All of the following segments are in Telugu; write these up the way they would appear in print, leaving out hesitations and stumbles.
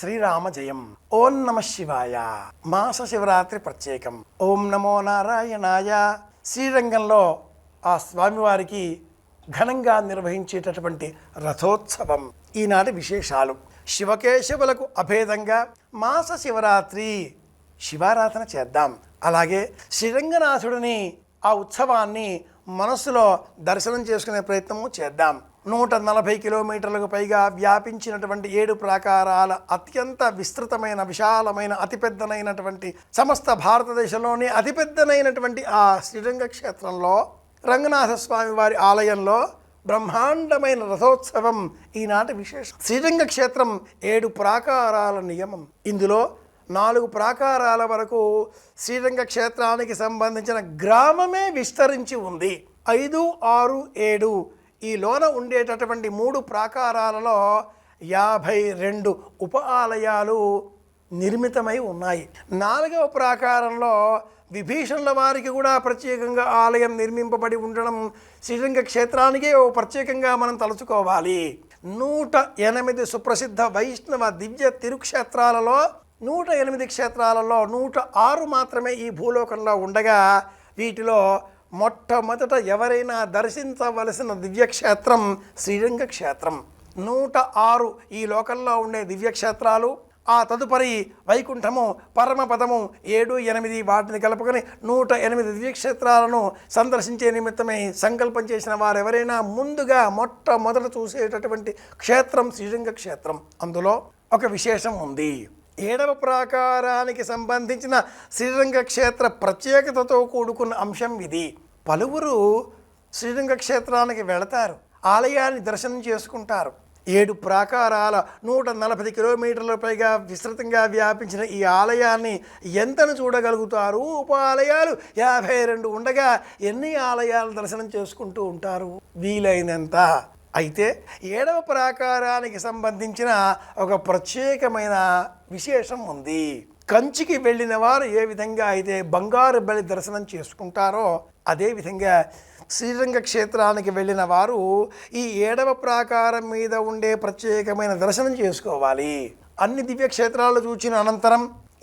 శ్రీరామ జయం. ఓం నమ శివాయ. మాస శివరాత్రి ప్రత్యేకం. ఓం నమో నారాయణాయ. శ్రీరంగంలో ఆ స్వామివారికి ఘనంగా నిర్వహించేటటువంటి రథోత్సవం ఈనాటి విశేషాలు. శివకేశవులకు అభేదంగా మాస శివరాత్రి శివారాధన చేద్దాం. అలాగే శ్రీరంగనాథుడిని ఆ ఉత్సవాన్ని మనస్సులో దర్శనం చేసుకునే ప్రయత్నము చేద్దాం. 140 కిలోమీటర్లకు పైగా వ్యాపించినటువంటి 7 ప్రాకారాల అత్యంత విస్తృతమైన విశాలమైన అతిపెద్దనైనటువంటి సమస్త భారతదేశంలోని అతిపెద్దనైనటువంటి ఆ శ్రీరంగ క్షేత్రంలో రంగనాథ స్వామి వారి ఆలయంలో బ్రహ్మాండమైన రథోత్సవం ఈనాటి విశేషం. శ్రీరంగ క్షేత్రం 7 ప్రాకారాల నియమం. ఇందులో 4 ప్రాకారాల వరకు శ్రీరంగ క్షేత్రానికి సంబంధించిన గ్రామమే విస్తరించి ఉంది. 5, 6, 7 ఈ లోన ఉండేటటువంటి 3 ప్రాకారాలలో 52 ఉప ఆలయాలు నిర్మితమై ఉన్నాయి. 4వ ప్రాకారంలో విభీషణుల వారికి కూడా ప్రత్యేకంగా ఆలయం నిర్మింపబడి ఉండడం శ్రీరంగ క్షేత్రానికే ఓ ప్రత్యేకంగా మనం తలుచుకోవాలి. 108 సుప్రసిద్ధ వైష్ణవ దివ్య తిరుక్షేత్రాలలో 108 క్షేత్రాలలో 106 మాత్రమే ఈ భూలోకంలో ఉండగా వీటిలో మొట్టమొదట ఎవరైనా దర్శించవలసిన దివ్యక్షేత్రం శ్రీరంగ క్షేత్రం. 106 ఈ లోకంలో ఉండే దివ్యక్షేత్రాలు, ఆ తదుపరి వైకుంఠము, పరమపదము 7, 8 వాటిని కలుపుకొని 108 దివ్యక్షేత్రాలను సందర్శించే నిమిత్తమై సంకల్పం చేసిన వారెవరైనా ముందుగా మొట్టమొదట చూసేటటువంటి క్షేత్రం శ్రీరంగ క్షేత్రం. అందులో ఒక విశేషం ఉంది. 7వ ప్రాకారానికి సంబంధించిన శ్రీరంగ క్షేత్ర ప్రత్యేకతతో కూడుకున్న అంశం ఇది. పలువురు శ్రీరంగ క్షేత్రానికి వెళతారు, ఆలయాన్ని దర్శనం చేసుకుంటారు. 7 ప్రాకారాల 140 కిలోమీటర్ల పైగా విస్తృతంగా వ్యాపించిన ఈ ఆలయాన్ని ఎంతను చూడగలుగుతారు? ఉప ఆలయాలు 52 ఉండగా ఎన్ని ఆలయాలు దర్శనం చేసుకుంటూ ఉంటారు? వీలైనంత. అయితే 7వ ప్రాకారానికి సంబంధించిన ఒక ప్రత్యేకమైన విశేషం ఉంది. కంచికి వెళ్ళిన వారు ఏ విధంగా అయితే బంగారు బలి దర్శనం చేసుకుంటారో అదేవిధంగా శ్రీరంగ క్షేత్రానికి వెళ్ళిన వారు ఈ 7వ ప్రాకారం మీద ఉండే ప్రత్యేకమైన దర్శనం చేసుకోవాలి. అన్ని దివ్యక్షేత్రాలు చూచిన అనంతరం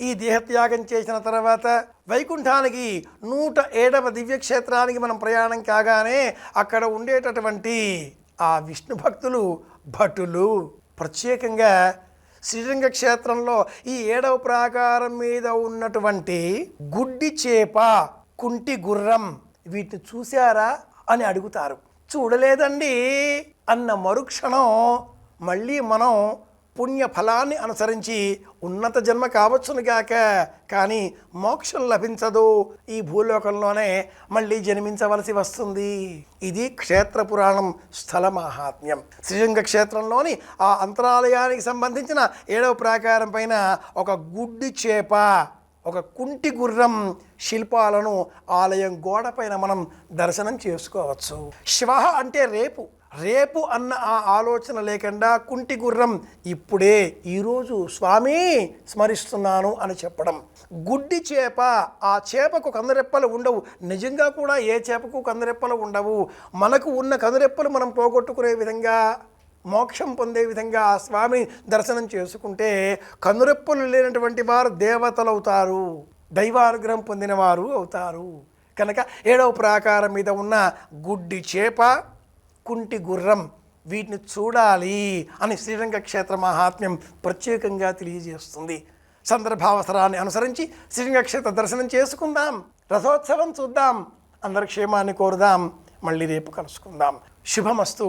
ఈ దేహత్యాగం చేసిన తర్వాత వైకుంఠానికి 107వ దివ్యక్షేత్రానికి మనం ప్రయాణం కాగానే అక్కడ ఉండేటటువంటి ఆ విష్ణు భక్తులు భటులు ప్రత్యేకంగా శ్రీరంగ క్షేత్రంలో ఈ 7వ ప్రాకారం మీద ఉన్నటువంటి గుడ్డి చేప, కుంటి గుర్రం వీటిని చూశారా అని అడుగుతారు. చూడలేదండి అన్న మరుక్షణం మళ్ళీ మనం పుణ్య ఫలాన్ని అనుసరించి ఉన్నత జన్మ కావచ్చును గాక, కానీ మోక్షం లభించదు. ఈ భూలోకంలోనే మళ్ళీ జన్మించవలసి వస్తుంది. ఇది క్షేత్ర పురాణం స్థల మాహాత్మ్యం. శ్రీరంగ క్షేత్రంలోని ఆ అంతరాలయానికి సంబంధించిన 7వ ప్రాకారం పైన ఒక గుడ్డి చేప, ఒక కుంటి గుర్రం శిల్పాలను ఆలయం గోడపైన మనం దర్శనం చేసుకోవచ్చు. శివ అంటే రేపు, రేపు అన్న ఆ ఆలోచన లేకుండా కుంటి గుర్రం ఇప్పుడే ఈరోజు స్వామి స్మరిస్తున్నాను అని చెప్పడం. గుడ్డి చేప, ఆ చేపకు కనురెప్పలు ఉండవు. నిజంగా కూడా ఏ చేపకు కనురెప్పలు ఉండవు. మనకు ఉన్న కనురెప్పలు మనం పోగొట్టుకునే విధంగా, మోక్షం పొందే విధంగా ఆ స్వామిని దర్శనం చేసుకుంటే కనురెప్పలు లేనటువంటి వారు దేవతలు అవుతారు, దైవానుగ్రహం పొందిన వారు అవుతారు. కనుక 7వ ప్రాకారం మీద ఉన్న గుడ్డి చేప, కుంటి గుర్రం వీటిని చూడాలి అని శ్రీరంగ క్షేత్ర మహాత్మ్యం ప్రత్యేకంగా తెలియజేస్తుంది. సందర్భావసరాన్ని అనుసరించి శ్రీరంగ క్షేత్ర దర్శనం చేసుకుందాం, రథోత్సవం చూద్దాం, అందరి క్షేమాన్ని కోరుదాం. మళ్ళీ రేపు కలుసుకుందాం. శుభమస్తు.